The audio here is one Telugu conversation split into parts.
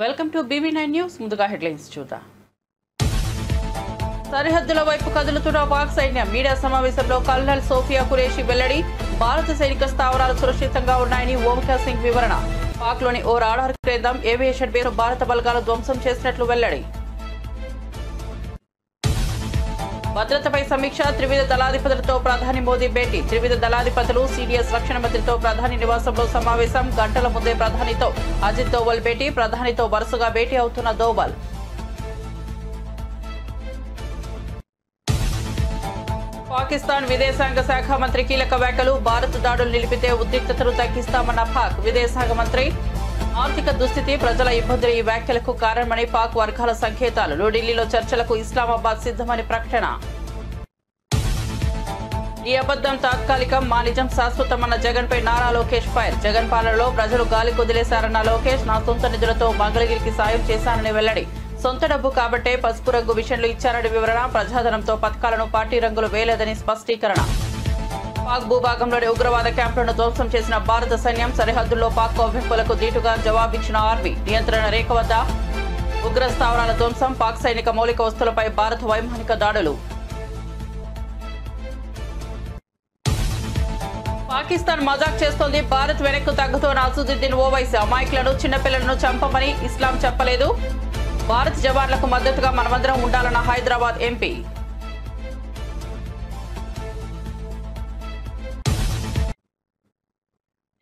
Welcome to BB9 news. ముందుగా హెడ్లైన్స్ చూద్దాం. సరిహద్దుల వైపు కదులుతున్న పాక్ సైన్యం. మీడియా సమావేశంలో కల్నల్ సోఫియా ఖురేషీ వెల్లడి. భారత సైనిక స్థావరాలు సురక్షితంగా ఉన్నాయని ఓంకార్ సింగ్ వివరణ. పాక్లోని ఓ రాడార్ కేంద్రం ఏవియేషన్ బేస్ను భారత బలగాలు ధ్వంసం చేసినట్లు వెల్లడి. భద్రతపై సమీక్ష. త్రివిధ దళాధిపతులతో ప్రధాని మోదీ భేటీ. త్రివిధ దళాధిపతులు సిడిఎస్ రక్షణ మంత్రితో ప్రధాని నివాసంలో సమావేశం. గంటల ముందే ప్రధానితో అజిత్ దోవల్ భేటీ. ప్రధానితో వరుసగా భేటీ అవుతున్న దోవల్. పాకిస్తాన్ విదేశాంగ శాఖ మంత్రి కీలక వ్యాఖ్యలు. భారత్ దాడులు నిలిపితే ఉద్రిక్తతను తగ్గిస్తామన్న పాక్ విదేశాంగ మంత్రి. ఆర్థిక దుస్థితి, ప్రజల ఇబ్బందులు ఈ వ్యాఖ్యలకు కారణమని పాక్ వర్గాల సంకేతాలు. న్యూఢిల్లీలో చర్చలకు ఇస్లామాబాద్ సిద్ధమని ప్రకటన. ఈ అబద్ధం తాత్కాలికం, మా నిజం శాశ్వతమన్న జగన్పై నారా లోకేష్ ఫైర్. జగన్ పాలనలో ప్రజలు గాలి కుదిలేశారన్న లోకేష్. నా సొంత నిధులతో మంగళగిరికి సాయం చేశానని వెల్లడి. సొంత డబ్బు కాబట్టే పసుపు రంగు విషయంలో ఇచ్చారని వివరణ. ప్రజాధనంతో పథకాలను పార్టీ రంగులు వేయలేదని స్పష్టీకరణ. పాక్ భూభాగంలోని ఉగ్రవాద క్యాంపులను ధ్వంసం చేసిన భారత సైన్యం. సరిహద్దుల్లో పాక్ కవ్వింపులకు ధీటుగా జవాబిచ్చిన ఆర్మీ. నియంత్రణ రేఖ వద్ద ఉగ్ర స్థావరాల ధ్వంసం. పాక్ సైనిక మౌలిక వస్తువులపై భారత్ వైమానిక దాడులు. పాకిస్తాన్ మజాక్ చేస్తోంది. భారత్ వెనక్కు తగ్గుతోన్న అసదుద్దీన్ ఓవైసీ. అమాయకులను, చిన్నపిల్లలను చంపమని ఇస్లాం చెప్పలేదు. భారత్ జవాన్లకు మద్దతుగా మనమందరం ఉండాలన్న హైదరాబాద్ ఎంపీ.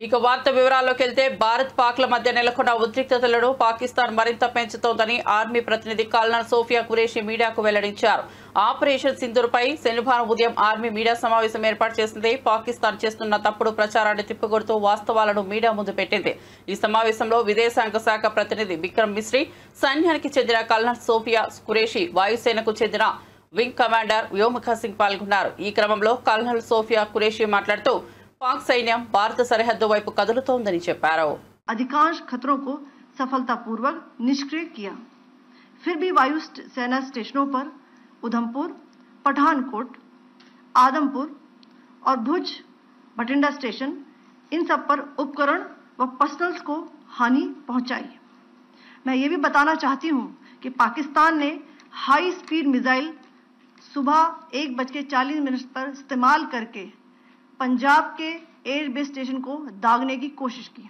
ఇక వార్త వివరాల్లోకి వెళ్తే, భారత్ పాక్ల మధ్య నెలకొన్న ఉద్రిక్తతలను పాకిస్తాన్ మరింత పెంచుతోందని ఆర్మీ ప్రతినిధి కల్నల్ సోఫియా ఖురేషీ మీడియాకు వెల్లడించారు. ఆపరేషన్ సింధూర్పై శనివారం ఉదయం ఆర్మీ మీడియా సమావేశం ఏర్పాటు చేసింది. పాకిస్తాన్ చేస్తున్న తప్పుడు ప్రచారాన్ని తిప్పికొడుతూ వాస్తవాలను మీడియా ముందు పెట్టింది. ఈ సమావేశంలో విదేశాంగ శాఖ ప్రతినిధి బిక్రమ్ మిశ్రీ, సైన్యానికి చెందిన కల్నల్ సోఫియా ఖురేషీ, వాయుసేనకు చెందిన వింగ్ కమాండర్ వ్యోమఖ సింగ్ పాల్గొన్నారు. ఈ క్రమంలో కల్నల్ సోఫియా ఖురేషీ మాట్లాడుతూ पाक सैन्य भारत सरहद వైపు కదులుతోందని చెప్పారు. अधिकांश खतरों को सफलतापूर्वक निष्क्रिय किया, फिर भी वायु सेना स्टेशनों पर उधमपुर, पठानकोट, आदमपुर और भुज बठिंडा स्टेशन, इन सब पर उपकरण व पर्सनल्स को हानि पहुंचाई। मैं ये भी बताना चाहती हूं कि पाकिस्तान ने हाई स्पीड मिसाइल सुबह 1:40 पर इस्तेमाल करके पंजाब के एयरबेस स्टेशन को दागने की कोशिश की।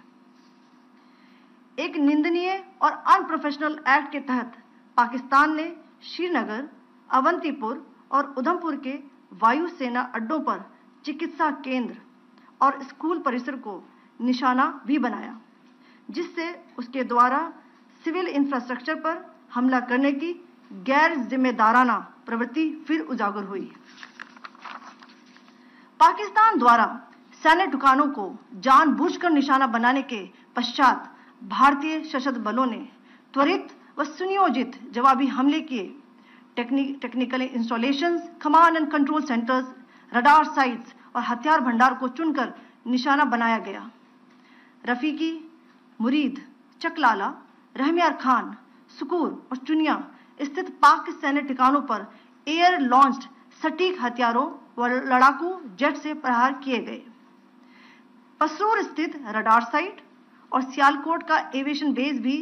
एक निंदनीय और अनप्रोफेशनल एक्ट के तहत पाकिस्तान ने श्रीनगर, अवंतीपुर और उधमपुर के वायुसेना अड्डों पर चिकित्सा केंद्र और स्कूल परिसर को निशाना भी बनाया, जिससे उसके द्वारा सिविल इंफ्रास्ट्रक्चर पर हमला करने की गैर जिम्मेदाराना प्रवृत्ति फिर उजागर हुई। पाकिस्तान द्वारा सैन्य ठिकानों को जानबूझकर निशाना बनाने के पश्चात भारतीय सशस्त्र बलों ने त्वरित व सुनियोजित जवाबी हमले किए। Technical installations, command and control centres, radar sites और हथियार भंडार को चुनकर निशाना बनाया गया। रफीकी, मुरीद, चकलाला, रहमियार खान, सुकूर और चुनिया स्थित पाक सैन्य ठिकानों पर एयर लॉन्च्ड सटीक हथियारों व लड़ाकू जेट से प्रहार किए गए। पसरूर स्थित रडार साइट और सियालकोट का एविएशन बेस भी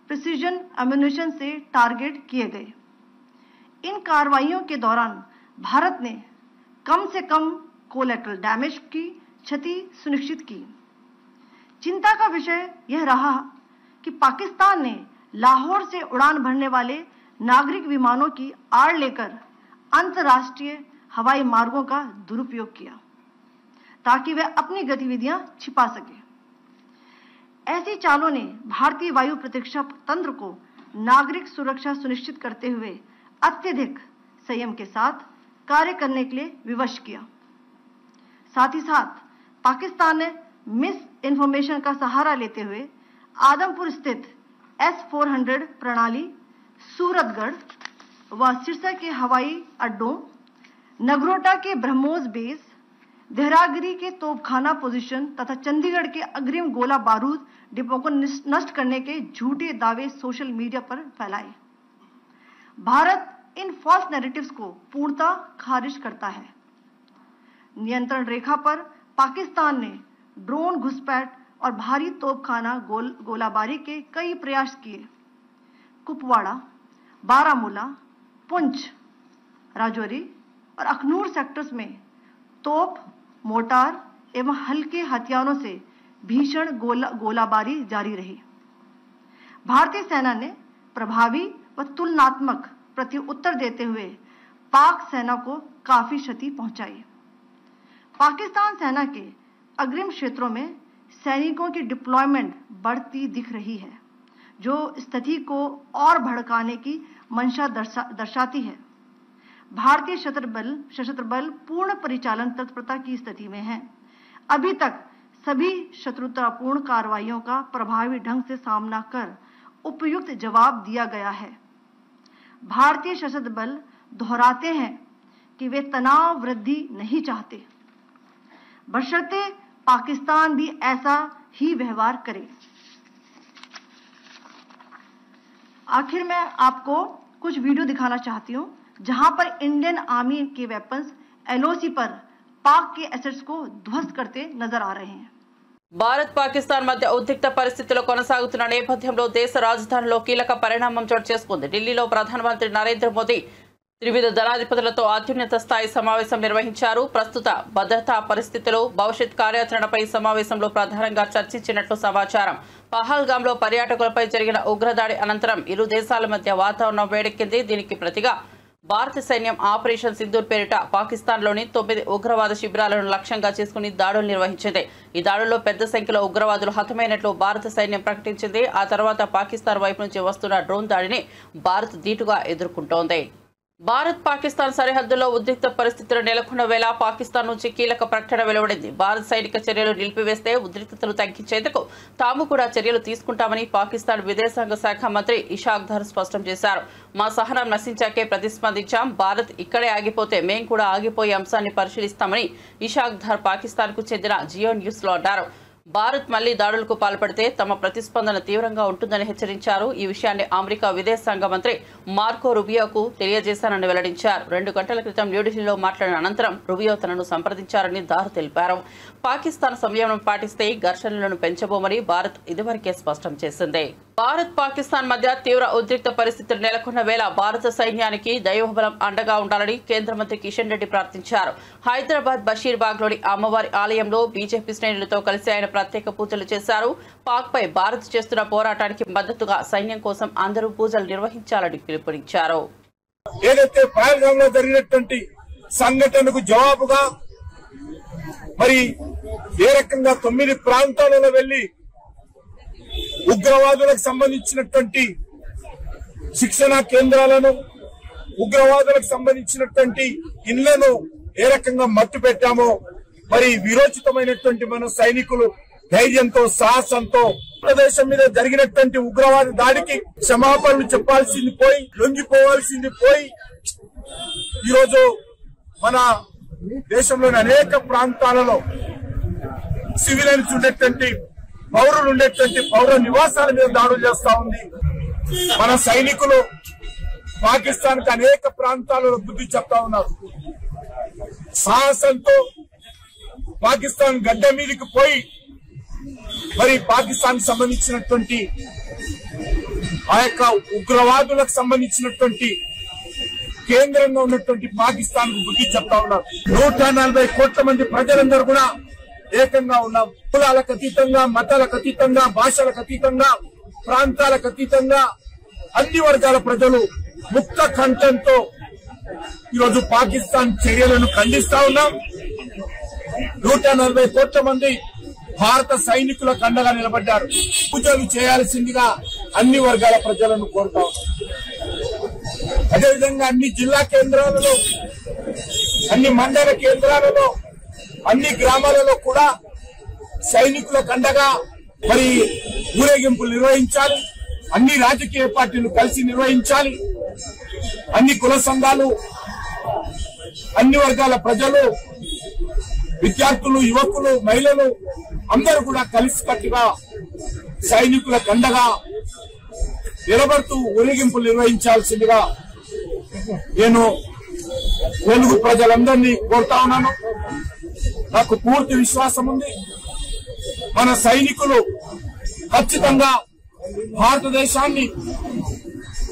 प्रिसीजन एम्युनिशन से टारगेट किए गए। इन कार्रवाइयों के दौरान भारत ने कम से कम कोलैटरल डैमेज की क्षति सुनिश्चित की। चिंता का विषय यह रहा कि पाकिस्तान ने लाहौर से उड़ान भरने वाले नागरिक विमानों की आड़ लेकर अंतर्राष्ट्रीय हवाई मार्गों का दुरुपयोग किया, ताकि वे अपनी गतिविधियां छिपा सके। ऐसी चालों ने भारतीय वायु प्रतिरक्षा तंत्र को नागरिक सुरक्षा सुनिश्चित करते हुए अत्यधिक संयम के साथ कार्य करने के लिए विवश किया। साथ ही साथ पाकिस्तान ने मिस इन्फॉर्मेशन का सहारा लेते हुए आदमपुर स्थित S-400 प्रणाली, सूरतगढ़ व सिरसा के हवाई अड्डों, नगरोटा के ब्रह्मोस बेस, देहरागिरी के तोपखाना पोजीशन तथा चंडीगढ़ के अग्रिम गोला बारूद डिपो को नष्ट करने के झूठे दावे सोशल मीडिया पर फैलाए। भारत इन फॉल्स नैरेटिव्स को पूर्णतः खारिज करता है। नियंत्रण रेखा पर पाकिस्तान ने ड्रोन घुसपैठ और भारी तोपखाना गोलाबारी के कई प्रयास किए, कुपवाड़ा, बारामूला, पुंछ, राजौरी और अखनूर सेक्टर्स में तोप, मोर्टार एवं हल्के हथियारों से भीषण गोलाबारी जारी रही। भारतीय सेना ने प्रभावी व तुलनात्मक प्रत्युत्तर देते हुए पाक सेना को काफी क्षति पहुंचाई। पाकिस्तान सेना के अग्रिम क्षेत्रों में सैनिकों की डिप्लॉयमेंट बढ़ती दिख रही है, जो स्थिति को और भड़काने की मंशा दर्शाती है। भारतीय सशस्त्र बल पूर्ण परिचालन तत्परता की स्थिति में है। अभी तक सभी शत्रुतापूर्ण कार्रवाइयों का प्रभावी ढंग से सामना कर उपयुक्त जवाब दिया गया है। भारतीय सशस्त्र बल दोहराते हैं कि वे तनाव वृद्धि नहीं चाहते, बशर्ते पाकिस्तान भी ऐसा ही व्यवहार करे। आखिर में आपको कुछ वीडियो दिखाना चाहती हूं, जहां पर इंडियन आर्मी के वेपन्स एलओसी पर पाक के एसेट्स को ध्वस्त करते नजर आ रहे हैं। భారత్ పాకిస్తాన్ మధ్య ఉద్రిక్త పరిస్థితులు కొనసాగుతున్న నేపథ్యంలో దేశ రాజధానిలో కీలక పరిణామం చోటు చేసుకుంది. ఢిల్లీలో ప్రధానమంత్రి నరేంద్ర మోదీ త్రివిధ దళాధిపతులతో అత్యున్నత స్థాయి సమావేశం నిర్వహించారు. ప్రస్తుత భద్రతా పరిస్థితులు, భవిష్యత్ కార్యాచరణపై సమావేశంలో ప్రధానంగా చర్చించినట్లు సమాచారం. పహల్గాంలో పర్యాటకులపై జరిగిన ఉగ్రదాడి అనంతరం ఇరు దేశాల మధ్య వాతావరణం వేడెక్కింది. దీనికి ప్రతిగా భారత సైన్యం ఆపరేషన్ సింధూర్ పేరిట పాకిస్తాన్లోని 9 ఉగ్రవాద శిబిరాలను లక్ష్యంగా చేసుకుని దాడులు నిర్వహించింది. ఈ దాడుల్లో పెద్ద సంఖ్యలో ఉగ్రవాదులు హతమైనట్లు భారత సైన్యం ప్రకటించింది. ఆ తర్వాత పాకిస్తాన్ వైపు నుంచి వస్తున్న డ్రోన్ దాడిని భారత్ ధీటుగా ఎదుర్కొంటోంది. భారత్ పాకిస్తాన్ సరిహద్దుల్లో ఉద్రిక్త పరిస్థితులు నెలకొన్న వేళ పాకిస్తాన్ నుంచి కీలక ప్రకటన వెలువడింది. భారత్ సైనిక చర్యలు నిలిపివేస్తే ఉద్రిక్తతలు తగ్గించేందుకు తాము కూడా చర్యలు తీసుకుంటామని పాకిస్తాన్ విదేశాంగ శాఖ మంత్రి ఇషాక్ దర్ స్పష్టం చేశారు. మా సహనం నశించాకే ప్రతిస్పందించాం, భారత్ ఇక్కడే ఆగిపోతే మేం కూడా ఆగిపోయే అంశాన్ని పరిశీలిస్తామని ఇషాక్ దర్ పాకిస్తాన్ కు చెందిన జియో న్యూస్ లో అన్నారు. భారత్ మళ్లీ దాడులకు పాల్పడితే తమ ప్రతిస్పందన తీవ్రంగా ఉంటుందని హెచ్చరించారు. ఈ విషయాన్ని అమెరికా విదేశాంగ మంత్రి మార్కో రుబియోకు తెలియజేశానని వెల్లడించారు. 2 గంటల క్రితం న్యూఢిల్లీలో మాట్లాడిన అనంతరం రుబియో తనను సంప్రదించారని దార్ తెలిపారు. పాకిస్తాన్ సంయమనం పాటిస్తే ఘర్షణలను పెంచబోమని భారత్ ఇదివరకే స్పష్టం చేసింది. భారత్ పాకిస్తాన్ మధ్య తీవ్ర ఉద్రిక్త పరిస్థితులు నెలకొన్న వేళ భారత సైన్యానికి దైవబలం అండగా ఉండాలని కేంద్ర మంత్రి కిషన్ రెడ్డి ప్రార్థించారు. హైదరాబాద్ బషీర్బాగ్లోని అమ్మవారి ఆలయంలో బీజేపీ శ్రేణులతో కలిసి ఆయన ప్రత్యేక పూజలు చేశారు. పాక్ పై భారత్ చేస్తున్న పోరాటానికి మద్దతుగా సైన్యం కోసం అందరూ పూజలు నిర్వహించాలని పిలుపునిచ్చారు. ఏదైతే పహల్గాంలో జరిగినటువంటి సంఘటనకు జవాబుగా మరి ఏ రకంగా 9 ప్రాంతాలలో వెళ్లి ఉగ్రవాదులకు సంబంధించినటువంటి శిక్షణా కేంద్రాలను, ఉగ్రవాదులకు సంబంధించినటువంటి ఇళ్లను ఏ రకంగా మట్టు పెట్టామో, మరి విరోచితమైనటువంటి మన సైనికులు ధైర్యంతో, సాహసంతో ప్రదేశం మీద జరిగినటువంటి ఉగ్రవాద దాడికి క్షమాపణలు చెప్పాల్సింది పోయి, లొంగిపోవాల్సింది పోయి, ఈరోజు మన దేశంలోని అనేక ప్రాంతాలలో సివిలియన్స్ ఉండేటువంటి, పౌరులు ఉండేటువంటి పౌర నివాసాల మీద దాడులు చేస్తా ఉంది. మన సైనికులు పాకిస్తాన్ కు అనేక ప్రాంతాలలో బుద్ధి చెప్తా ఉన్నారు. సాహసంతో పాకిస్తాన్ గడ్డ మీదకి పోయి మరి పాకిస్తాన్ సంబంధించినటువంటి ఆ యొక్క ఉగ్రవాదులకు సంబంధించినటువంటి కేంద్రంగా ఉన్నటువంటి పాకిస్తాన్ కు బుద్ధి చెప్తా ఉన్నారు. 140 కోట్ల మంది ప్రజలందరూ కూడా ఏకంగా ఉన్నాం. కులాలకు అతీతంగా, మతాలకు అతీతంగా, భాషలకు అతీతంగా, ప్రాంతాలకు అతీతంగా అన్ని వర్గాల ప్రజలు ముక్త కంఠంతో ఈరోజు పాకిస్తాన్ చర్యలను ఖండిస్తా ఉన్నాం. 140 కోట్ల మంది భారత సైనికులకు అండగా నిలబడ్డారు. పూజలు చేయాల్సిందిగా అన్ని వర్గాల ప్రజలను కోరుతా ఉన్నాం. అదేవిధంగా అన్ని జిల్లా కేంద్రాలలో, అన్ని మండల కేంద్రాలలో, అన్ని గ్రామాలలో కూడా సైనికులకు అండగా మరి ఊరేగింపులు నిర్వహించాలి. అన్ని రాజకీయ పార్టీలు కలిసి నిర్వహించాలి. అన్ని కుల సంఘాలు, అన్ని వర్గాల ప్రజలు, విద్యార్థులు, యువకులు, మహిళలు అందరూ కూడా కలిసికట్టుగా సైనికులకు అండగా నిలబడుతూ ఊరేగింపులు నిర్వహించాల్సిందిగా నేను తెలుగు ప్రజలందరినీ కోరుతా ఉన్నాను. నాకు పూర్తి విశ్వాసం ఉంది, మన సైనికులు ఖచ్చితంగా భారతదేశాన్ని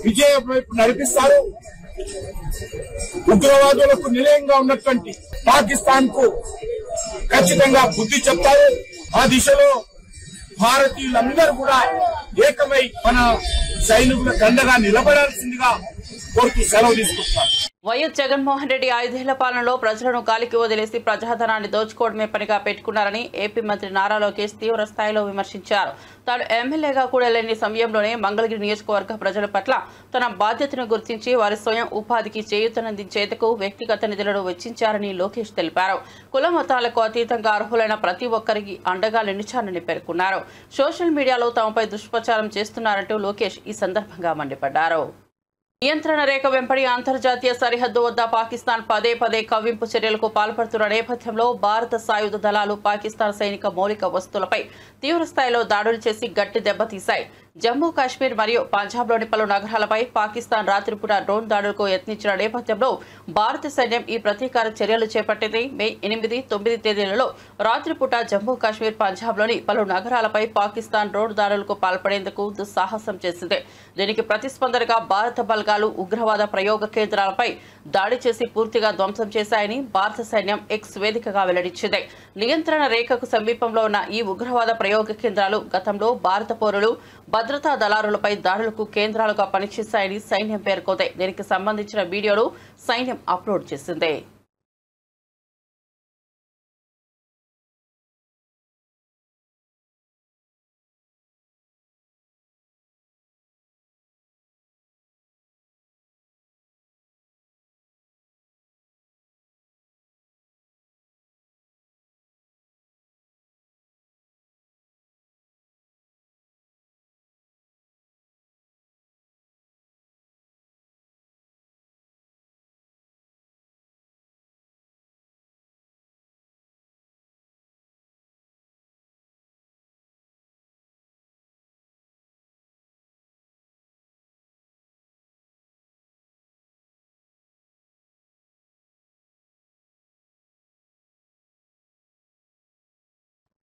విజయం వైపు నడిపిస్తారు. ఉగ్రవాదులకు నిలయంగా ఉన్నటువంటి పాకిస్తాన్ కు ఖచ్చితంగా బుద్ధి చెప్తారు. ఆ దిశలో భారతీయులందరూ కూడా ఏకమై మన సైనికులకు అండగా నిలబడాల్సిందిగా కోరుతూ సెలవు తీసుకుంటున్నారు. వైఎస్ జగన్మోహన్ రెడ్డి 5 ఏళ్ల పాలనలో ప్రజలను గాలికి వదిలేసి ప్రజాధనాన్ని దోచుకోవడమే పనిగా పెట్టుకున్నారని ఏపీ మంత్రి నారా లోకేష్ తీవ్ర స్థాయిలో విమర్శించారు. తాను ఎమ్మెల్యేగా కూడా లేని సమయంలోనే మంగళగిరి నియోజకవర్గ ప్రజల పట్ల తన బాధ్యతను గుర్తించి వారి స్వయం ఉపాధికి చేయూతనందించేందుకు వ్యక్తిగత నిధులను వెచ్చించారని లోకేష్ తెలిపారు. కుల మతాలకు అతీతంగా అర్హులైన ప్రతి ఒక్కరికి అండగా నిలిచారని పేర్కొన్నారు. సోషల్ మీడియాలో తమపై దుష్ప్రచారం చేస్తున్నారంటూ లోకేష్ ఈ సందర్భంగా మండిపడ్డారు. నియంత్రణ రేఖ వెంబడి అంతర్జాతీయ సరిహద్దు వద్ద పాకిస్తాన్ పదే పదే కవ్వింపు చర్యలకు పాల్పడుతున్న నేపథ్యంలో భారత సాయుధ దళాలు పాకిస్తాన్ సైనిక మౌలిక వస్తువులపై తీవ్ర స్థాయిలో దాడులు చేసి గట్టి దెబ్బతీశాయి. జమ్మూ కాశ్మీర్ మరియు పంజాబ్లోని పలు నగరాలపై పాకిస్తాన్ రాత్రిపూట డ్రోన్ దాడులకు యత్నించిన నేపథ్యంలో భారత సైన్యం ఈ ప్రతీకార చర్యలు చేపట్టింది. మే 8, 9 తేదీలలో రాత్రిపూట జమ్మూ కాశ్మీర్, పంజాబ్లోని పలు నగరాలపై పాకిస్తాన్ డ్రోన్ దాడులకు పాల్పడేందుకు దుస్సాహసం చేసింది. దీనికి ప్రతిస్పందనగా భారత బలగాలు ఉగ్రవాద ప్రయోగ కేంద్రాలపై దాడి చేసి పూర్తిగా ధ్వంసం చేశాయని భారత సైన్యం ఎక్స్ వేదికగా వెల్లడించింది. నియంత్రణ రేఖకు సమీపంలో ఉన్న ఈ ఉగ్రవాద ప్రయోగ కేంద్రాలు గతంలో భారత పౌరులు, భద్రతా దళారులపై దాడులకు కేంద్రాలుగా పనిచేశాయని సైన్యం పేర్కొంది. దీనికి సంబంధించిన వీడియోను సైన్యం అప్లోడ్ చేసింది.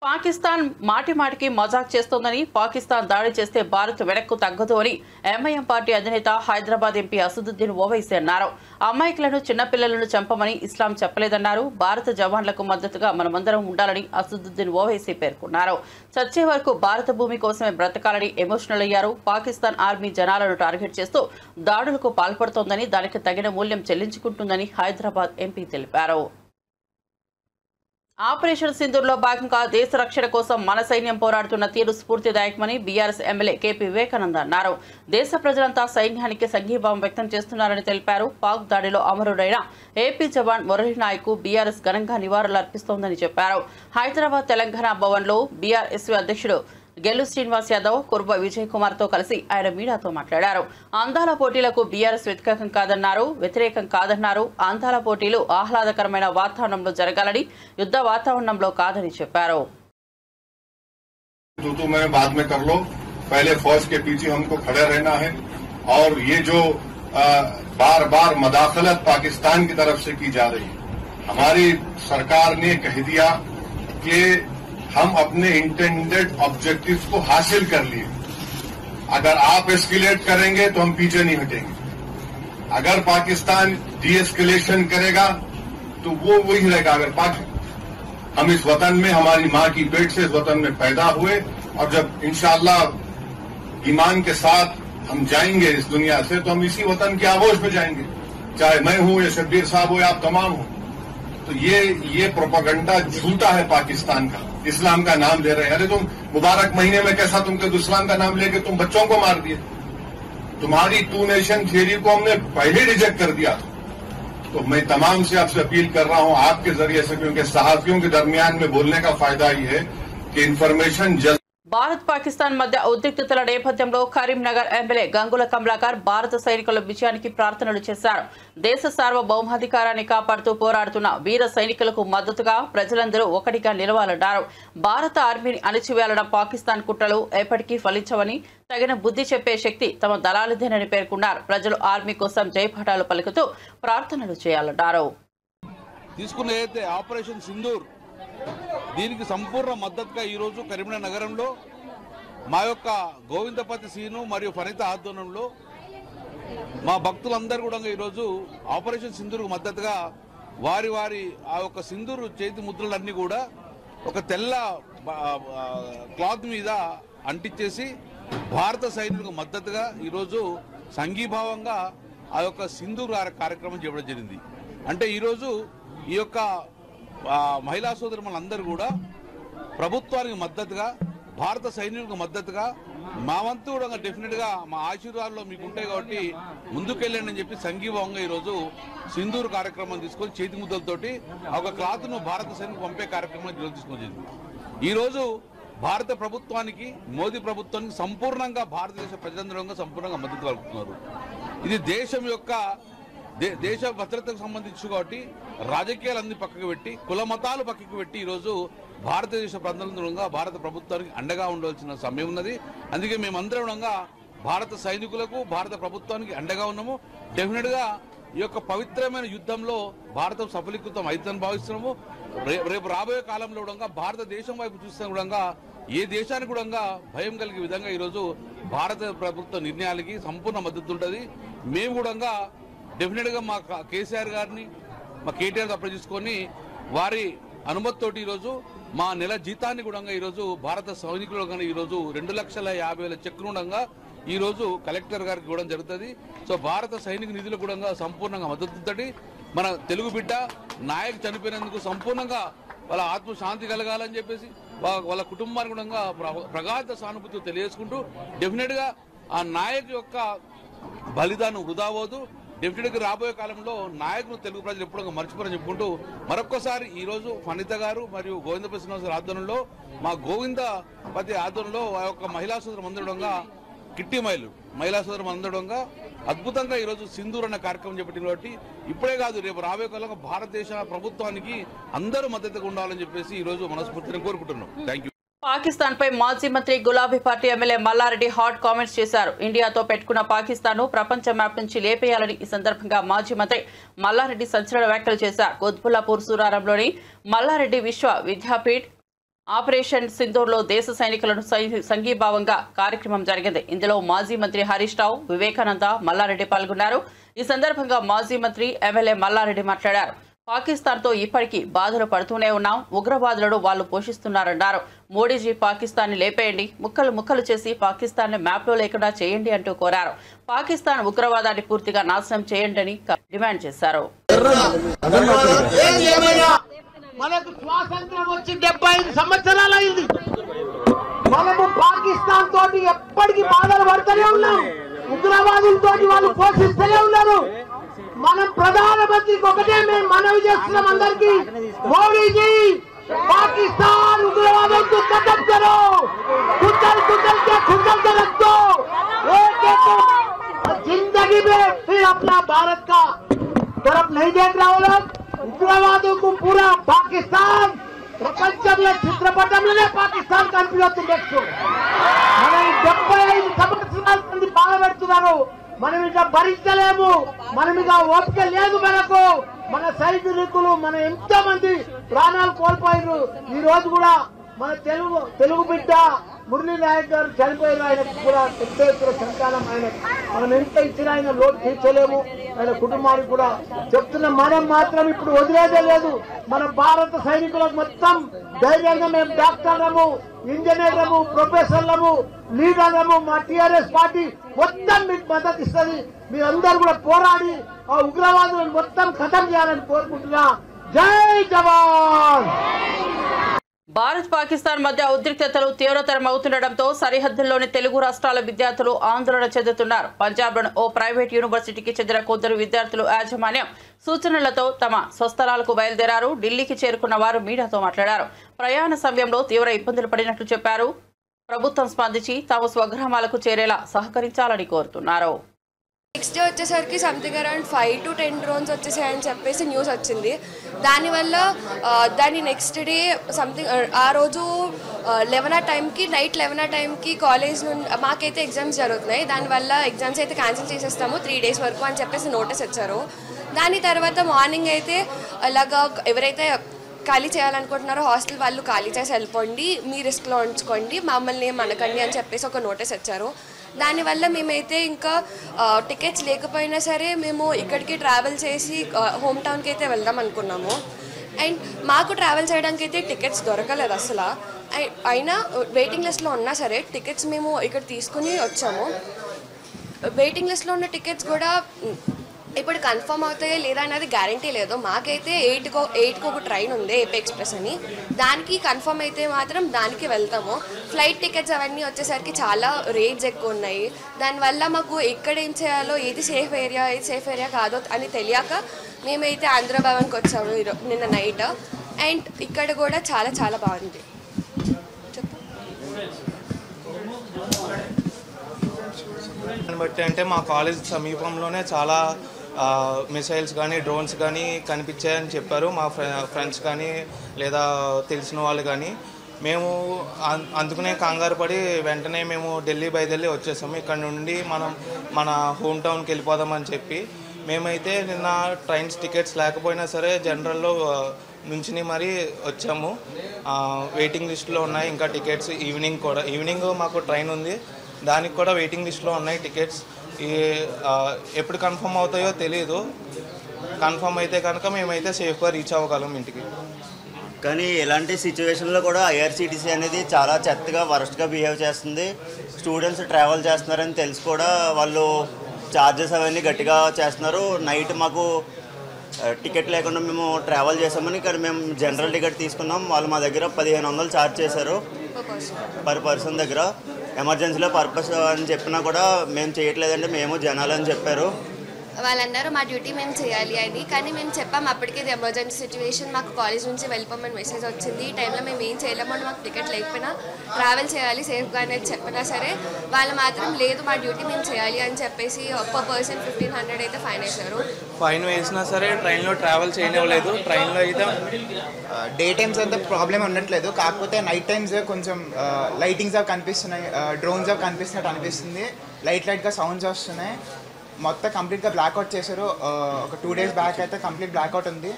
పాకిస్తాన్ మాటిమాటికి మజాక్ చేస్తోందని, పాకిస్తాన్ దాడి చేస్తే భారత్ వెనక్కు తగ్గదు అని ఎంఐఎం పార్టీ అధినేత హైదరాబాద్ ఎంపీ అసదుద్దీన్ ఓవైసీ అన్నారు. అమాయకులను, చిన్నపిల్లలను చంపమని ఇస్లాం చెప్పలేదన్నారు. భారత జవాన్లకు మద్దతుగా మనమందరం ఉండాలని అసదుద్దీన్ ఓవైసీ పేర్కొన్నారు. చచ్చే వరకు భారత భూమి కోసమే బ్రతకాలని ఎమోషనల్ అయ్యారు. పాకిస్తాన్ ఆర్మీ జనాలను టార్గెట్ చేస్తూ దాడులకు పాల్పడుతోందని, దానికి తగిన మూల్యం చెల్లించుకుంటుందని హైదరాబాద్ ఎంపీ తెలిపారు. ఆపరేషన్ సింధూర్లో భాగంగా దేశ రక్షణ కోసం మన సైన్యం పోరాడుతున్న తీరు స్ఫూర్తిదాయకమని బీఆర్ఎస్ ఎమ్మెల్యే కేపీ వివేకానంద అన్నారు. దేశ ప్రజలంతా సైన్యానికి సంఘీభావం వ్యక్తం చేస్తున్నారని తెలిపారు. పాక్ దాడిలో అమరుడైన ఏపీ జవాన్ మురళీ నాయక్ బీఆర్ఎస్ ఘనంగా నివాళులు అర్పిస్తోందని చెప్పారు. హైదరాబాద్ తెలంగాణ భవన్లో బీఆర్ఎస్ అధ్యక్షుడు గెల్లు శ్రీనివాస్ యాదవ్, కుర్బ విజయ్ కుమార్ తో కలిసి ఆయన మీడియాతో మాట్లాడారు. అందాల పోటీలకు బీఆర్ఎస్ వ్యతిరేకం కాదన్నారు. అందాల పోటీలు ఆహ్లాదకరమైన వాతావరణంలో జరగాలని, యుద్ధ వాతావరణంలో కాదని చెప్పారు. बाद में कर लो, पहले फौज के पीछे हमको खड़े रहना है और ये जो बार बार मदाखलत पाकिस्तान की तरफ से की जा रही है, हमारी सरकार ने कह दिया कि हम अपने इंटेंडेड ऑब्जेक्टिव्स को हासिल कर लिए. अगर आप एस्केलेट करेंगे तो हम पीछे नहीं हटेंगे. अगर पाकिस्तान डी एस्केलेशन करेगा तो वो वही रहेगा. अगर हम इस वतन में, हमारी मां की पेट से इस वतन में पैदा हुए और जब इंशाअल्लाह ईमान के साथ हम जाएंगे इस दुनिया से, तो हम इसी वतन की आगोश में जाएंगे. चाहे मैं हूं या शब्बीर साहब हो या आप तमाम हो. तो ये प्रोपेगेंडा झूठा है पाकिस्तान का. इस्लाम का नाम ले रहे हैं. अरे तुम मुबारक महीने में कैसा तुमके इस्लाम का नाम लेके तुम बच्चों को मार दिए. तुम्हारी 2 नेशन थियरी को हमने पहले रिजेक्ट कर दिया. तो मैं तमाम से आपसे अपील कर रहा हूं आपके जरिए से, क्योंकि सहाफियों के दरमियान में बोलने का फायदा ही है कि इन्फॉर्मेशन భారత్ పాకిస్తాన్ మధ్య ఉద్రిక్తతల నేపథ్యంలో కరీంనగర్ ఎమ్మెల్యే గంగుల కమలాకర్ భారత సైనికుల విజయానికి ప్రార్థనలు చేశారు. దేశ సార్వభౌమాధికారాన్ని కాపాడుతూ పోరాడుతున్న వీర సైనికులకు మద్దతుగా ప్రజలందరూ ఒకటిగా నిలవాలన్నారు. భారత ఆర్మీని అణిచివేయాలన్న పాకిస్తాన్ కుట్రలు ఎప్పటికీ ఫలించవని, తగిన బుద్ధి చెప్పే శక్తి తమ దళాలదేనని పేర్కొన్నారు. ప్రజలు ఆర్మీ కోసం జయపాఠాలు పలుకుతూ ప్రార్థనలు చేయాలన్నారు. తీసుకునేదైతే ఆపరేషన్ సింధూర్, దీనికి సంపూర్ణ మద్దతుగా ఈరోజు కరీంనగర్ నగరంలో మా యొక్క గోవిందపతి సీను మరియు ఫణిత ఆధ్వర్యంలో మా భక్తులందరూ కూడా ఈరోజు ఆపరేషన్ సింధూర్కు మద్దతుగా వారి ఆ యొక్క సింధూరు చేతి ముద్రలన్నీ కూడా ఒక తెల్ల క్లాత్ మీద అంటించేసి భారత సైనికులకు మద్దతుగా ఈరోజు సంఘీభావంగా ఆ యొక్క సింధూర్ కార్యక్రమం చేయడం జరిగింది. అంటే ఈరోజు ఈ యొక్క మహిళా సోదరులందరూ కూడా ప్రభుత్వానికి మద్దతుగా, భారత సైనికులకు మద్దతుగా, మా వంతు కూడా డెఫినెట్గా మా ఆశీర్వాదాలు మీకు ఉంటాయి కాబట్టి ముందుకెళ్ళండి అని చెప్పి సంఘీభావంగా ఈరోజు సింధూర్ కార్యక్రమం తీసుకొని చేతి ముద్దలతోటి ఒక క్లాత్ను భారత సైనికులకు పంపే కార్యక్రమం ఈరోజు తీసుకొచ్చింది. ఈరోజు భారత ప్రభుత్వానికి, మోదీ ప్రభుత్వానికి సంపూర్ణంగా భారతదేశ ప్రజలందరూ సంపూర్ణంగా మద్దతు పలుకుతున్నారు. ఇది దేశం యొక్క దేశ భద్రతకు సంబంధించి కాబట్టి రాజకీయాలన్నీ పక్కకు పెట్టి, కుల మతాలు పక్కకు పెట్టి ఈరోజు భారతదేశ ప్రజలందరూ భారత ప్రభుత్వానికి అండగా ఉండవలసిన సమయం ఉన్నది. అందుకే మేమందరం భారత సైనికులకు, భారత ప్రభుత్వానికి అండగా ఉన్నాము. డెఫినెట్గా ఈ యొక్క పవిత్రమైన యుద్ధంలో భారతం సఫలీకృతం అవుతుందని భావిస్తున్నాము. రేపు రాబోయే కాలంలో కూడా భారతదేశం వైపు చూస్తే కూడా ఏ దేశానికి కూడా భయం కలిగే విధంగా ఈరోజు భారత ప్రభుత్వ నిర్ణయాలకి సంపూర్ణ మద్దతు ఉంటుంది. మేము కూడా డెఫినెట్గా మా కేసీఆర్ గారిని, మా కేటీఆర్ అప్లై చేసుకొని వారి అనుమతితోటి ఈరోజు మా నెల జీతాన్ని కూడా ఈరోజు భారత సైనికులు కానీ ఈరోజు 2,50,000 చెక్కునుండగా ఈరోజు కలెక్టర్ గారికి ఇవ్వడం జరుగుతుంది. సో భారత సైనిక నిధులు కూడా సంపూర్ణంగా మద్దతుతోటి మన తెలుగు బిడ్డ నాయక్ చనిపోయినందుకు సంపూర్ణంగా వాళ్ళ ఆత్మశాంతి కలగాలని చెప్పేసి వాళ్ళ కుటుంబానికి కూడా ప్రగాఢ సానుభూతి తెలియజేసుకుంటూ డెఫినెట్గా ఆ నాయక్ యొక్క బలిదానం వృధా అవ్వదు. డెఫినెట్గా రాబోయే కాలంలో నాయకులు తెలుగు ప్రజలు ఎప్పుడూ మర్చిపోరని చెప్పుకుంటూ మరొక్కసారి ఈరోజు ఫణిత గారు మరియు గోవిందపతి శ్రీనివాస ఆధ్వర్యంలో, మా గోవిందపతి ఆధ్వర్యంలో ఆ యొక్క మహిళా సోదరు మందడంగా కిట్టి మహిళా సోదరు మందడంగా అద్భుతంగా ఈరోజు సింధూర్ అన్న కార్యక్రమం చేపట్టింది. కాబట్టి ఇప్పుడే కాదు, రేపు రాబోయే కాలంలో భారతదేశ ప్రభుత్వానికి అందరూ మద్దతుగా ఉండాలని చెప్పేసి ఈరోజు మనస్ఫూర్తిని కోరుకుంటున్నాం. Thank you. పాకిస్తాన్ పై మాజీ మంత్రి గులాబీ party MLA Malla Reddy hot comments చేశారు. ఇండియాతో పెట్టుకున్న పాకిస్తాన్ ప్రపంచ మ్యాప్ నుంచి లేపేయాలని ఈ సందర్భంగా మాజీ మంత్రి మల్లారెడ్డి సంచలన వ్యాఖ్యలు చేశారు. కుత్బుల్లాపూర్ సూరారంలోని మల్లారెడ్డి విశ్వ విద్యాపీఠ్ ఆపరేషన్ సింధూర్లో దేశ సైనికులను సంఘీభావంగా కార్యక్రమం జరిగింది. ఇందులో మాజీ మంత్రి హరీష్ రావు, వివేకానంద, మల్లారెడ్డి పాల్గొన్నారు. ఈ సందర్భంగా మాజీ మంత్రి ఎమ్మెల్యే మల్లారెడ్డి మాట్లాడారు. పాకిస్తాన్తో ఇప్పటికీ బాధలు పడుతూనే ఉన్నాం, ఉగ్రవాదులను వాళ్ళు పోషిస్తున్నారన్నారు. మోడీజీ పాకిస్తాన్ని లేపేయండి, ముక్కలు ముక్కలు చేసి పాకిస్తాన్ని మ్యాప్లో లేకుండా చేయండి అంటూ కోరారు. పాకిస్తాన్ ఉగ్రవాదాన్ని పూర్తిగా నాశనం చేయండి అని డిమాండ్ చేశారు. మనకు స్వాతంత్రం వచ్చి 75 సంవత్సరాలు అయింది. మనము పాకిస్తాన్ తోటి ఎప్పటికీ బాధలు పడుతూనే ఉన్నాం, ఉగ్రవాదులతో వాళ్ళు పోషిస్తూనే ఉన్నారు. మనం ప్రధానమంత్రికి ఒకటే మేము మనవి చేస్తున్నాం అందరికీ, మోడీజీ पाकिस्तान उग्रवादों को खत्म करो, कुचल कुचल के खुचल के रख दो, एक एक जिंदगी में फिर अपना भारत का तरफ नहीं देख रहा हो लोग. उग्रवादों को पूरा पाकिस्तान ప్రపంచంలో చిత్రపటంలోనే పాకిస్తాన్ కనిపించవచ్చు. మనం 75 సంవత్సరాల నుండి బాధపెడుతున్నారు, మనం ఇక భరించలేము, మనం ఇక ఓపిక లేదు మనకు. మన సైనికులు మన ఎంతో మంది ప్రాణాలు కోల్పోయారు. ఈ రోజు కూడా మన తెలుగు బిడ్డ మురళీ నాయక్ గారు చనిపోయారు. ఆయనకు కూడా పెద్ద ఎత్తున సంతానం, ఆయన మనం ఎంత ఇచ్చినా ఆయన లోటు తీర్చలేము. ఆయన కుటుంబానికి కూడా చెప్తున్న మనం మాత్రం ఇప్పుడు వదిలేదే లేదు. మన భారత సైనికులకు మొత్తం ధైర్యంగా మేము డాక్టర్లము, ఇంజనీర్లము, ప్రొఫెసర్లము, లీడర్లము, మా టీఆర్ఎస్ పార్టీ మొత్తం మీకు మద్దతు ఇస్తుంది. మీరందరూ కూడా పోరాడి ఆ ఉగ్రవాదులను మొత్తం ఖతం చేయాలని కోరుకుంటున్నా. జై జవాన్. భారత్ పాకిస్తాన్ మధ్య ఉద్రిక్తతలు తీవ్రతరం అవుతుండటంతో సరిహద్దుల్లోని తెలుగు రాష్ట్రాల విద్యార్థులు ఆందోళన చెందుతున్నారు. పంజాబ్లోని ఓ ప్రైవేట్ యూనివర్సిటీకి చెందిన కొందరు విద్యార్థులు యాజమాన్యం సూచనలతో తమ స్వస్థలాలకు బయలుదేరారు. ఢిల్లీకి చేరుకున్న వారు మీడియాతో మాట్లాడారు. ప్రయాణ సమయంలో తీవ్ర ఇబ్బందులు పడినట్లు చెప్పారు. ప్రభుత్వం స్పందించి తాము స్వగ్రామాలకు చేరేలా సహకరించాలని కోరుతున్నారు. నెక్స్ట్ డే వచ్చేసరికి సంథింగ్ అరౌండ్ 5 to 10 డ్రోన్స్ వచ్చేసాయని చెప్పేసి న్యూస్ వచ్చింది. దానివల్ల దాని నెక్స్ట్ డే సంథింగ్ ఆ రోజు 11 ఆ టైంకి, నైట్ 11 ఆ టైంకి కాలేజ్ నుండి మాకైతే ఎగ్జామ్స్ జరుగుతున్నాయి, దానివల్ల ఎగ్జామ్స్ అయితే క్యాన్సిల్ చేసేస్తాము 3 days వరకు అని చెప్పేసి నోటీస్ ఇచ్చారు. దాని తర్వాత మార్నింగ్ అయితే అలాగా ఎవరైతే ఖాళీ చేయాలనుకుంటున్నారో హాస్టల్ వాళ్ళు ఖాళీ చేసి వెళ్ళిపోండి, మీ రిస్క్లో ఉంచుకోండి, మమ్మల్ని ఏం అనకండి అని చెప్పేసి ఒక నోటీస్ ఇచ్చారు. దానివల్ల మేమైతే ఇంకా టికెట్స్ లేకపోయినా సరే మేము ఇక్కడికి ట్రావెల్ చేసి హోమ్ టౌన్కి అయితే వెళ్దాం అనుకున్నాము. అండ్ మాకు ట్రావెల్ చేయడానికి అయితే టికెట్స్ దొరకలేదు అసలు. అయినా వెయిటింగ్ లిస్ట్లో ఉన్నా సరే టికెట్స్ మేము ఇక్కడ తీసుకుని వచ్చాము. వెయిటింగ్ లిస్ట్లో ఉన్న టికెట్స్ కూడా ఇప్పుడు కన్ఫర్మ్ అవుతాయో లేదా అనేది గ్యారంటీ లేదు. మాకైతే 8కి ఒక ట్రైన్ ఉంది ఏపీ ఎక్స్ప్రెస్ అని, దానికి కన్ఫర్మ్ అయితే మాత్రం దానికి వెళ్తాము. ఫ్లైట్ టికెట్స్ అవన్నీ వచ్చేసరికి చాలా రేట్స్ ఎక్కువ ఉన్నాయి. దానివల్ల మాకు ఎక్కడ ఏం చేయాలో, ఏది సేఫ్ ఏరియా కాదో అని తెలియక మేమైతే ఆంధ్రభవన్కి వచ్చాము నిన్న నైట్. అండ్ ఇక్కడ కూడా చాలా చాలా బాగుంది. బట్టి అంటే మా కాలేజ్ సమీపంలోనే చాలా మిసైల్స్ కానీ డ్రోన్స్ కానీ కనిపించాయని చెప్పారు మా ఫ్రెండ్స్ కానీ లేదా తెలిసిన వాళ్ళు కానీ. మేము అందుకునే కంగారు పడి వెంటనే మేము ఢిల్లీ బయలుదేరి వచ్చేసాము. ఇక్కడ నుండి మనం మన హోమ్ టౌన్కి వెళ్ళిపోదామని చెప్పి మేమైతే నిన్న ట్రైన్స్ టికెట్స్ లేకపోయినా సరే జనరల్లో నుంచి మరీ వచ్చాము. వెయిటింగ్ లిస్ట్లో ఉన్నాయి ఇంకా టికెట్స్. ఈవినింగ్ మాకు ట్రైన్ ఉంది, దానికి కూడా వెయిటింగ్ లిస్ట్లో ఉన్నాయి టికెట్స్. ఎప్పుడు కన్ఫర్మ్ అవుతాయో తెలియదు. కన్ఫర్మ్ అయితే కనుక మేమైతే సేఫ్గా రీచ్ అవ్వగలం ఇంటికి. కానీ ఇలాంటి సిచ్యువేషన్లో కూడా ఐఆర్సీటీసీ అనేది చాలా చెత్తగా వరస్ట్గా బిహేవ్ చేస్తుంది. స్టూడెంట్స్ ట్రావెల్ చేస్తున్నారని తెలిసి కూడా వాళ్ళు ఛార్జెస్ అవన్నీ గట్టిగా చేస్తున్నారు. నైట్ మాకు టికెట్ లేకుండా మేము ట్రావెల్ చేసామని, కానీ మేము జనరల్ టికెట్ తీసుకున్నాం. వాళ్ళు మా దగ్గర 1500 ఛార్జ్ చేశారు పర్ పర్సన్ దగ్గర. ఎమర్జెన్సీలో పర్పస్ అని చెప్పినా కూడా మేము చేయట్లేదంటే మేము జనాలని చెప్పారు. వాళ్ళన్నారు మా డ్యూటీ మేము చేయాలి అని, కానీ మేము చెప్పాము అప్పటికే ఇది ఎమర్జెన్సీ సిచ్యువేషన్, మాకు కాలేజ్ నుంచి వెళ్ళిపోమని మెసేజ్ వచ్చింది. ఈ టైంలో మేము ఏం చేయలేము, మాకు టికెట్ లేకపోయినా ట్రావెల్ చేయాలి సేఫ్గా అనేది చెప్పినా సరే వాళ్ళు మాత్రం లేదు మా డ్యూటీ మేము చేయాలి అని చెప్పేసి ఒక్క పర్సన్ 1500 అయితే ఫైన్ వేశారు. ఫైన్ వేసినా సరే ట్రైన్లో ట్రావెల్ చేయనివ్వలేదు. ట్రైన్లో అయితే డే టైమ్స్ అంతా ప్రాబ్లం ఉండట్లేదు, కాకపోతే నైట్ టైమ్స్ కొంచెం లైటింగ్స్ అవి కనిపిస్తున్నాయి, డ్రోన్స్ అవి కనిపిస్తున్నట్టు అనిపిస్తుంది. లైట్గా సౌండ్స్ వస్తున్నాయి. మొత్తం కంప్లీట్గా బ్లాక్అవుట్ చేశారు. ఒక 2 days బ్యాక్ అయితే కంప్లీట్ బ్లాక్అవుట్ ఉంది.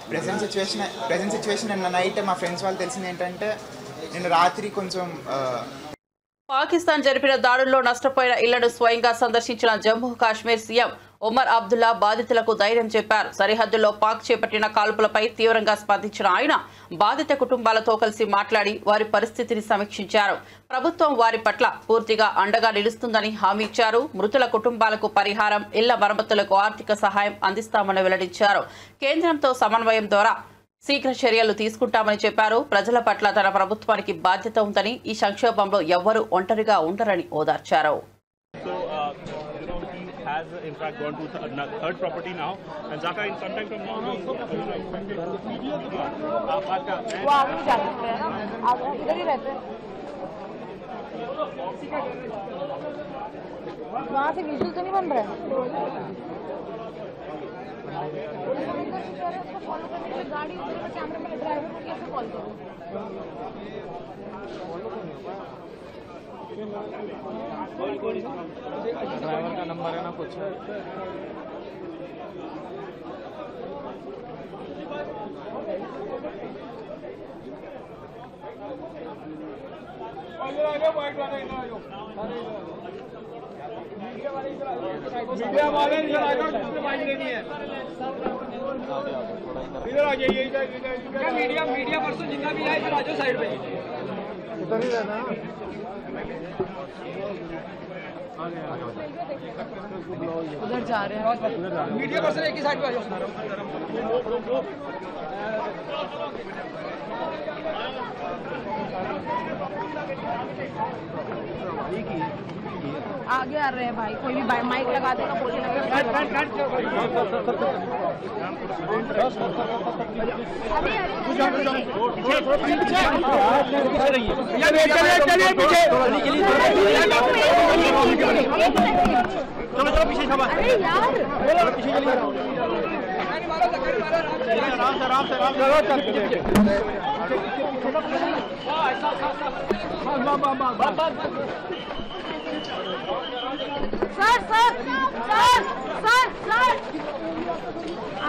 ప్రెజెంట్ సిచ్యువేషన్ నిన్న నైట్ మా ఫ్రెండ్స్ వాళ్ళు తెలిసింది ఏంటంటే నిన్న రాత్రి కొంచెం పాకిస్తాన్ జరిపిన దాడుల్లో నష్టపోయిన ఇళ్లను స్వయంగా సందర్శించిన జమ్మూ కాశ్మీర్ సీఎం ఒమర్ అబ్దుల్లా బాధితులకు ధైర్యం చెప్పారు. సరిహద్దుల్లో పాక్ చేపట్టిన కాల్పులపై తీవ్రంగా స్పందించిన ఆయన బాధిత కుటుంబాలతో కలిసి మాట్లాడి వారి పరిస్థితిని సమీక్షించారు. ప్రభుత్వం వారి పట్ల పూర్తిగా అండగా నిలుస్తుందని హామీ ఇచ్చారు. మృతుల కుటుంబాలకు పరిహారం, ఇళ్ల మరమ్మతులకు ఆర్థిక సహాయం అందిస్తామని వెల్లడించారు. కేంద్రంతో సమన్వయం ద్వారా శీఘ్ర చర్యలు తీసుకుంటామని చెప్పారు. ప్రజల పట్ల తన ప్రభుత్వానికి బాధ్యత ఉందని, ఈ సంక్షోభంలో ఎవ్వరూ ఒంటరిగా ఉండరని ఓదార్చారు. Has in fact gone to third property now, and Zaka in some time from now वो आगे भी जा सकते हैं ना, आप इधर ही रहते हैं, वहाँ से विजुअल तो नहीं बन रहा है. फॉलो करने के गाड़ी कैमरे में ड्राइवर को कैसे कॉल करो. ड्राइवर का नंबर है ना कुछ मीडिया वाले इधर आ जाओ, जिसमें बाइक लेनी है इधर आ जाइए. मीडिया पर्सन जितना भी है इधर आ जाओ साइड पे, इधर ही रहना. उधर जा रहे हैं मीडिया पर्सन, एक ही साइड पे आ जाओ. आगे आ रहे हैं भाई, कोई भी माइक लगा देगा बोलेगा. चलो पीछे छबा. अरे यार पीछे चलिए, आराम से सर आ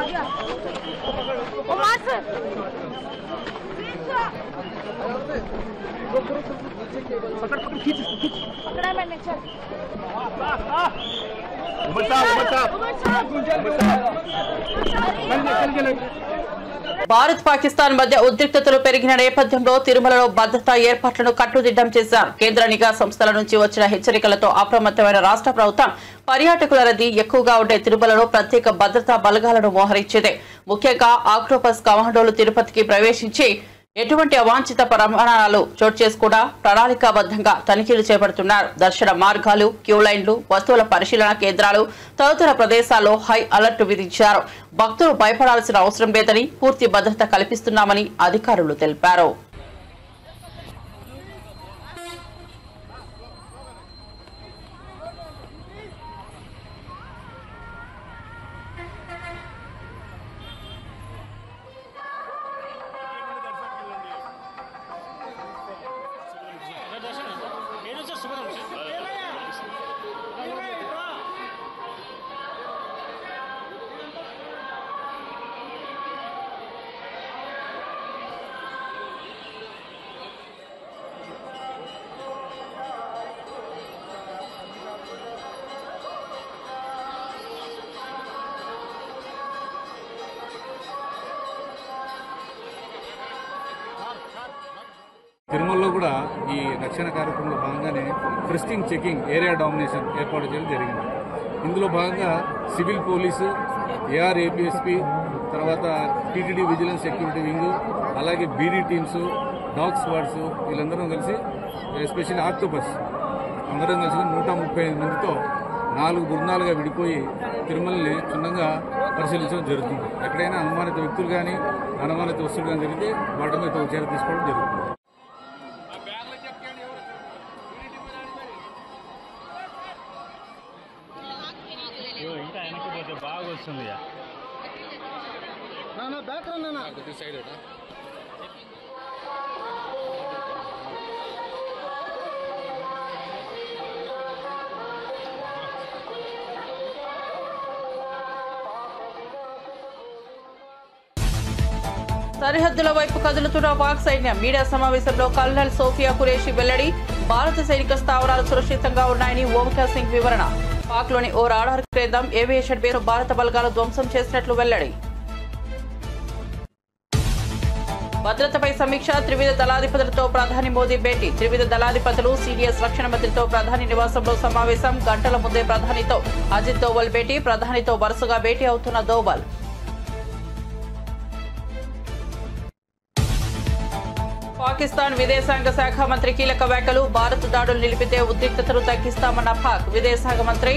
गया. భారత్ పాకిస్తాన్ మధ్య ఉద్రిక్తతలు పెరిగిన నేపథ్యంలో తిరుమలలో భద్రతా ఏర్పాట్లను కట్టుదిట్టం చేశారు. కేంద్ర నిఘా సంస్థల నుంచి వచ్చిన హెచ్చరికలతో అప్రమత్తమైన రాష్ట్ర ప్రభుత్వం పర్యాటకుల రద్దీ ఎక్కువగా ఉండే తిరుమలలో ప్రత్యేక భద్రతా బలగాలను మోహరించింది. ముఖ్యంగా ఆక్టోపస్ కమాండోలు తిరుపతికి ప్రవేశించి ఎటువంటి అవాంఛిత పరిమాణాలు చోటు చేసుకుండా ప్రణాళికాబద్ధంగా తనిఖీలు చేపడుతున్నారు. దర్శన మార్గాలు, క్యూ లైన్లు, వస్తువుల పరిశీలన కేంద్రాలు తదితర ప్రదేశాల్లో హై అలర్ట్ విధించారు. భక్తులు భయపడాల్సిన అవసరం లేదని పూర్తి భద్రత కల్పిస్తున్నామని అధికారులు తెలిపారు. తిరుమలలో కూడా ఈ రక్షణ కార్యక్రమంలో భాగంగానే ఫ్రిస్కింగ్ చెకింగ్ ఏరియా డామినేషన్ ఏర్పాటు చేయడం జరిగింది. ఇందులో భాగంగా సివిల్ పోలీసు, ఏఆర్ఏపీఎస్పీ, తర్వాత టీటీడీ విజిలెన్స్ సెక్యూరిటీ వింగ్, అలాగే బీడీ టీమ్స్, డాగ్ స్క్వాడ్స్ వీళ్ళందరం కలిసి ఎస్పెషల్లీ ఆక్టోపస్ అందరం కలిసి 135 మందితో 4 బృందాలుగా విడిపోయి తిరుమలని క్షుణ్ణంగా పరిశీలించడం జరుగుతుంది. ఎక్కడైనా అనుమానిత వ్యక్తులు కానీ అనుమానిత వస్తువులు కానీ జరిగితే వాటి మీద చర్య తీసుకోవడం జరుగుతుంది. ఇంకా వెనక్కి పోతే బాగా వస్తుంది. సైడ్ సరిహద్దుల వైపు కదులుతున్న పాక్ సైన్యం. మీడియా సమావేశంలో కల్నల్ సోఫియా ఖురేషీ వెల్లడి. భారత సైనిక స్థావరాలు సురక్షితంగా ఉన్నాయని ఓంకార్ సింగ్ వివరణ. పాక్లోని ఓ రాడార్ కేంద్రం ఏవియేషన్ బేస్ను భారత బలగాలు ధ్వంసం చేసినట్లు వెల్లడి. భద్రతపై సమీక్ష. త్రివిధ దళాధిపతులతో ప్రధాని మోదీ భేటీ. త్రివిధ దళాధిపతులు, సిడిఎస్ రక్షణ మంత్రితో ప్రధాని నివాసంలో సమావేశం. గంటల ముందే ప్రధానితో అజిత్ దోవల్ భేటీ. ప్రధానితో వరుసగా భేటీ అవుతున్న దోవల్. పాకిస్తాన్ విదేశాంగ శాఖ మంత్రి కీలక వ్యాఖ్యలు. భారత్ దాడులు నిలిపితే ఉద్రిక్తతను తగ్గిస్తామన్న పాక్ విదేశాంగ మంత్రి.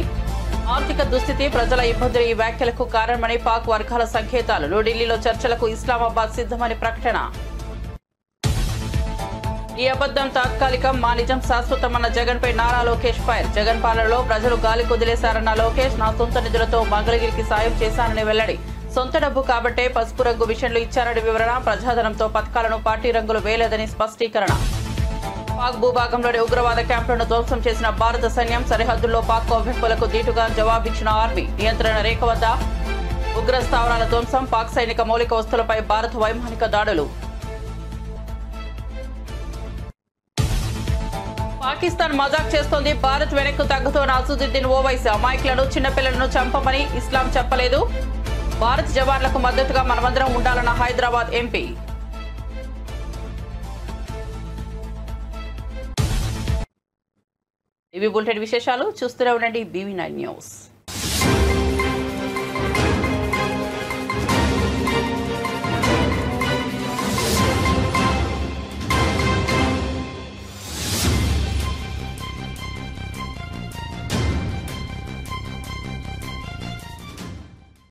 ఆర్థిక దుస్థితి, ప్రజల ఇబ్బందులు ఈ వ్యాఖ్యలకు కారణమని పాక్ వర్గాల సంకేతాలు. న్యూఢిల్లీలో చర్చలకు ఇస్లామాబాద్ సిద్ధమని ప్రకటన. ఈ అబద్ధం తాత్కాలికం, మా నిజం శాశ్వతమన్న జగన్ పై నారా లోకేష్ ఫైర్. జగన్ పాలనలో ప్రజలు గాలి కుదిలేశారన్న లోకేష్. నా సొంత నిధులతో మంగళగిరికి సాయం చేశానని వెల్లడి. సొంత డబ్బు కాబట్టే పసుపు రంగు మిషన్లు ఇచ్చారని వివరణ. ప్రజాధనంతో పథకాలను పార్టీ రంగులు వేయలేదని స్పష్టీకరణ. పాక్ భూభాగంలోని ఉగ్రవాద క్యాంపులను ధ్వంసం చేసిన భారత సైన్యం. సరిహద్దుల్లో పాక్ కవ్వింపులకు ధీటుగా జవాబిచ్చిన ఆర్మీ. నియంత్రణ రేఖ వద్ద ఉగ్ర స్థావరాల ధ్వంసం. పాక్ సైనిక మౌలిక వస్తువులపై భారత వైమానిక దాడులు. పాకిస్తాన్ మజాక్ చేస్తోంది. భారత్ వెనక్కు తగ్గుతోన్న అసదుద్దీన్ ఓవైసీ. అమాయకులను, చిన్నపిల్లలను చంపమని ఇస్లాం చెప్పలేదు. భారత్ జవాన్లకు మద్దతుగా మనమందరం ఉండాలన్న హైదరాబాద్ ఎంపీ. ఇవి బులెటిన్ విశేషాలు. చూస్తూనే ఉండండి BV9 న్యూస్.